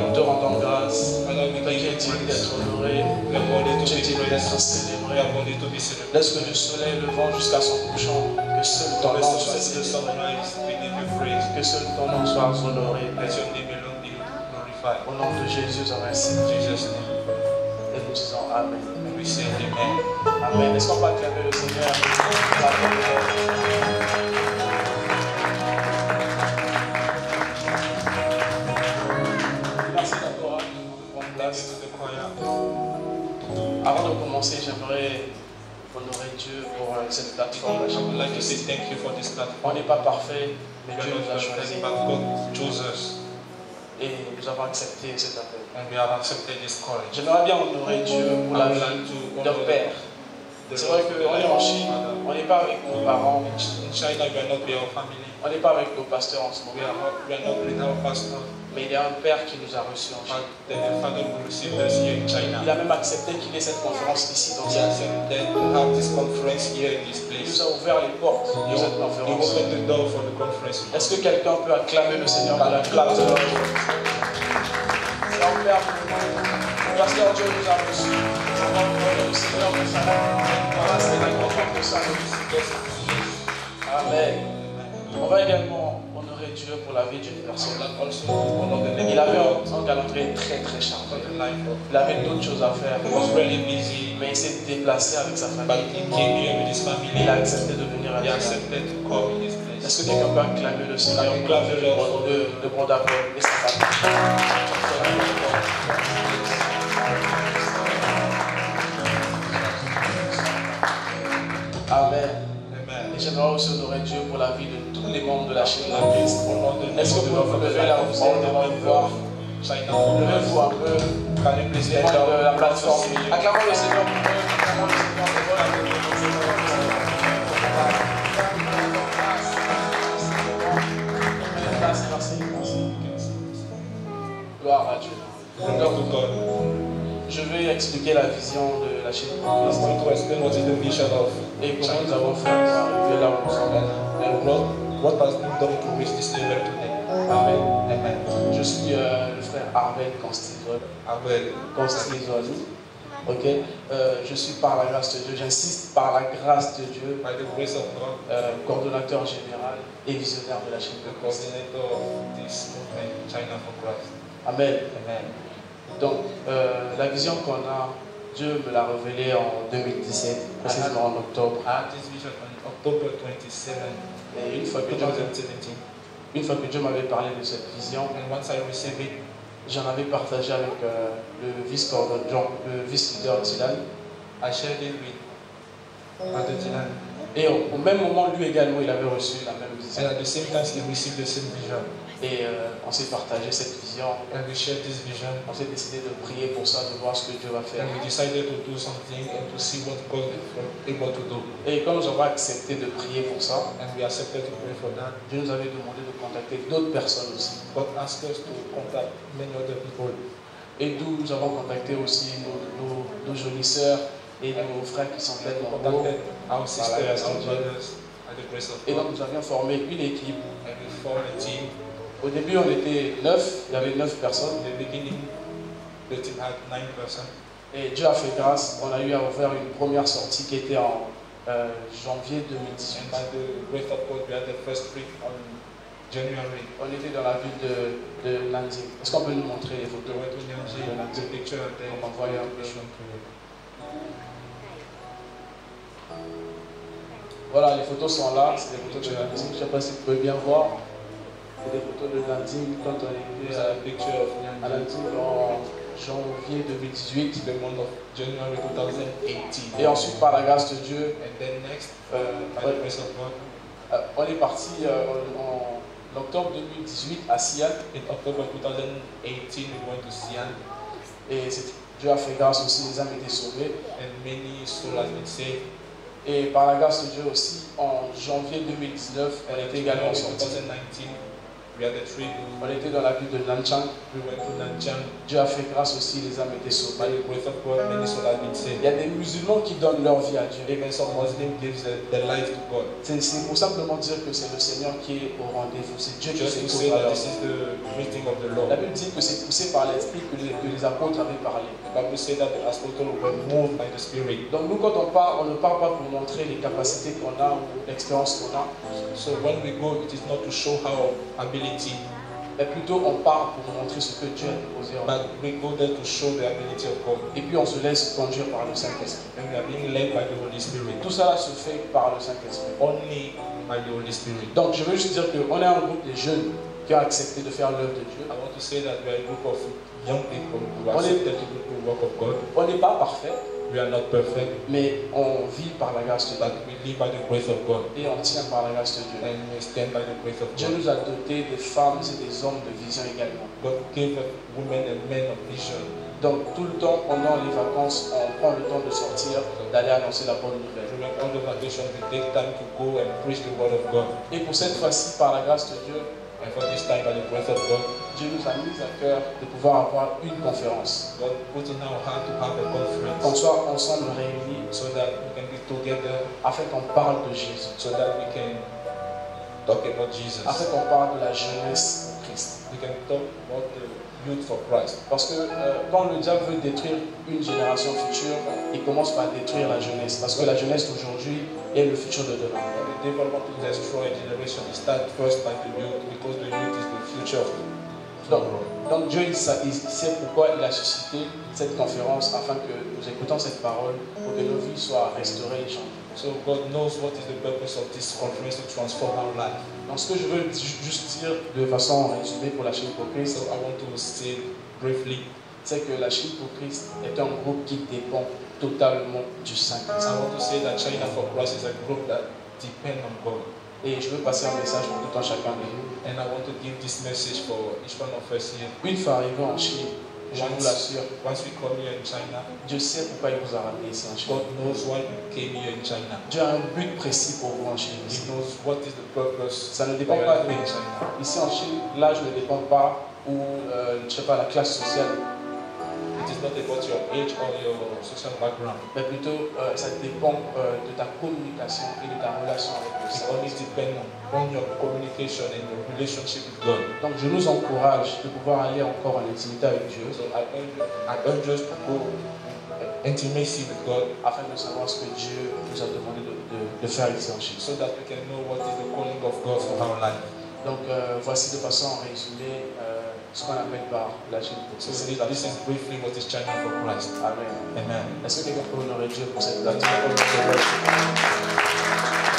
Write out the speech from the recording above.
nous te rendons grâce. Tu es digne d'être honoré. Tu es digne d'être célébré. Laisse que du soleil levant jusqu'à son couchant, que seul ton nom soit célébré. Que seul ton nom soit honoré. Au nom de Jésus, nous avons ainsi dit. Et nous disons Amen. Amen. Est-ce qu'on va acclamer le Seigneur? Merci d'abord de prendre place. Avant de commencer, j'aimerais honorer Dieu pour cette plateforme. On n'est pas parfait, mais Dieu nous a choisis. Et nous avons accepté cet appel. J'aimerais bien honorer Dieu pour la vie de leur père. C'est vrai qu'on est en Chine, on n'est pas avec nos parents. On n'est pas avec nos pasteurs en ce moment. Mais il y a un père qui nous a reçus en Chine. Il a même accepté qu'il ait cette conférence ici dans cette ville. Il nous a ouvert les portes de cette conférence. Est-ce que quelqu'un peut acclamer le Seigneur par la classe de l'ordre? C'est un père pour nous. Pasteur Dieu nous a reçus. On va honorer le Seigneur pour sa vie. C'est la grande de sa vie. Amen. On va également honorer Dieu pour la vie d'une personne. Il avait un calendrier très chargé. Il avait d'autres choses à faire. Mais il s'est déplacé avec sa famille. Il a accepté de venir à l'église. Est-ce que quelqu'un peut acclamer le Seigneur pour le bon d'accord et sa famille? Amen. Et j'aimerais aussi honorer Dieu pour la vie de tous les membres de la chaîne de Christ. Est-ce que vous pouvez vous lever là où vous êtes devant me voir? Levez-vous un peu. Les membres de la plateforme. Acclamons le Seigneur pour eux. Acclamons le Seigneur pour eux. Merci. Gloire à Dieu. Donc, je vais expliquer la vision de la chaîne de Christ. Et comment nous avons fait pour arriver là où nous sommes. Amen. Je suis le frère Arvel Constizol. Ok. Je suis par la grâce de Dieu, j'insiste par la grâce de Dieu, coordonnateur général et visionnaire de la chaîne de Christ. Amen. Donc, la vision qu'on a, Dieu me l'a révélée en 2017, précisément en octobre. Et une fois que Dieu m'avait parlé de cette vision, j'en avais partagé avec le vice-leader Dylan. Et au même moment, lui également, il avait reçu la même vision. Et on s'est partagé cette vision. On s'est décidé de prier pour ça, de voir ce que Dieu va faire. Et quand nous avons accepté de prier pour ça, Dieu nous avait demandé de contacter d'autres personnes aussi. Et d'où nous avons contacté aussi nos jolies sœurs et nos frères qui sont tellement beaux. Et donc nous avions formé une équipe. Au début, on était 9, il y avait 9 personnes. Et Dieu a fait grâce, on a eu à faire une première sortie qui était en janvier 2018. On était dans la ville de Nanjing. Est-ce qu'on peut nous montrer les photos de Nanjing? On va voir un peu. Voilà, les photos sont là, c'est des photos de Nanjing. Je ne sais pas si vous pouvez bien voir. C'est des photos de Nanjing quand on était à Nanjing en janvier 2018. Et ensuite, par la grâce de Dieu, on est parti en octobre 2018 à Xi'an. Et Dieu a fait grâce aussi, les âmes étaient sauvées. Et par la grâce de Dieu aussi, en janvier 2019, on était également sorti. We had a trip. On était dans la ville de Nanchang. We went to Nanchang. Dieu a fait grâce aussi, les âmes étaient By sauvées. the grace of God, many souls have been saved. Il y a des musulmans qui donnent leur vie à Dieu. Even some Muslims give their life to God. C'est pour simplement dire que c'est le Seigneur qui est au rendez-vous. C'est Dieu qui Just fait to say tout. that this is the meeting of the Lord. La Bible dit que c'est poussé par l'Esprit que les apôtres avaient parlé. The Bible says that the apostles were moved by the Spirit. Donc nous, quand on ne parle pas pour montrer les capacités qu'on a ou l'expérience qu'on a. So when we go, it is not to show our ability, Mais plutôt on part pour montrer ce que Dieu a déposé en nous. but we go there to show the ability of God. Et puis on se laisse conduire par le Saint-Esprit. And we are being led by the Holy Spirit. Tout cela se fait par le Saint-Esprit. Only by the Holy Spirit. Donc je veux juste dire qu'on est un groupe de jeunes qui ont accepté de faire l'œuvre de Dieu. I want to say that we are a group of young people who accepted to do the work of God. On n'est pas parfait, We are not perfect, mais on vit par la grâce de but Dieu. we live by the grace of God. Et on tient par la grâce de Dieu. And we stand by the grace of Dieu God. nous a dotés des femmes et des hommes de vision également. God gave women and men of vision. Donc tout le temps, pendant les vacances, on prend le temps de sortir, d'aller annoncer la bonne nouvelle. During all the vacation, we take time to go and preach the word of God. Et pour cette fois-ci, par la grâce de Dieu, And for this time, by the grace of God, Dieu nous a mis à cœur de pouvoir avoir une conférence. God put in our heart to have a Qu'on conference soit ensemble réunis so that we can be together, afin qu'on parle de Jésus. so that we can talk about Jesus. Afin qu'on parle de la jeunesse de Christ. We can talk about the youth for Christ. Parce que quand le diable veut détruire une génération future, il commence par détruire la jeunesse. Parce que la jeunesse d'aujourd'hui est le futur de demain. The devil wants to destroy a generation. He starts first by the youth because the youth is the future of tomorrow. Donc Dieu il sait pourquoi il a suscité cette conférence afin que nous écoutons cette parole pour que nos vies soient restaurées et changées. So God knows what is the purpose of this conference, to transform our life. Donc ce que je veux juste dire de façon résumée pour la chaîne pour Christ, So I want to say briefly, c'est que la chaîne pour Christ est un groupe qui dépend totalement du Saint-Christ. I want to say that China for Christ is a group that depends on God. Et je veux passer un message pour tout un chacun de nous. And I want to give this message for each one of us here. Une fois arrivé en Chine, je vous l'assure, Once we come here in China, Dieu sait pourquoi il vous a ramené ici en Chine. God knows why we came here in China. Dieu a un but précis pour vous en Chine. He knows what is the purpose. Ça ne dépend Why pas we are de in China. Ici en Chine, l'âge ne dépend pas ou je sais pas, la classe sociale, It is not about your age or your social background. mais plutôt ça dépend de ta communication et de ta relation avec le It Seigneur. only depends on your communication and your relationship with God. Donc je nous encourage de pouvoir aller encore en intimité avec Dieu So I urge us to go intimacy with God afin de savoir ce que Dieu nous a demandé de faire ici en Chine. so that we can know what is the calling of God for our life. Donc voici de façon résumée ce qu'on appelle par la Chine. So this is briefly what is China for Christ. Amen. Amen. Est-ce que quelqu'un peut honorer Dieu pour cette Let's plateforme? go to the worship.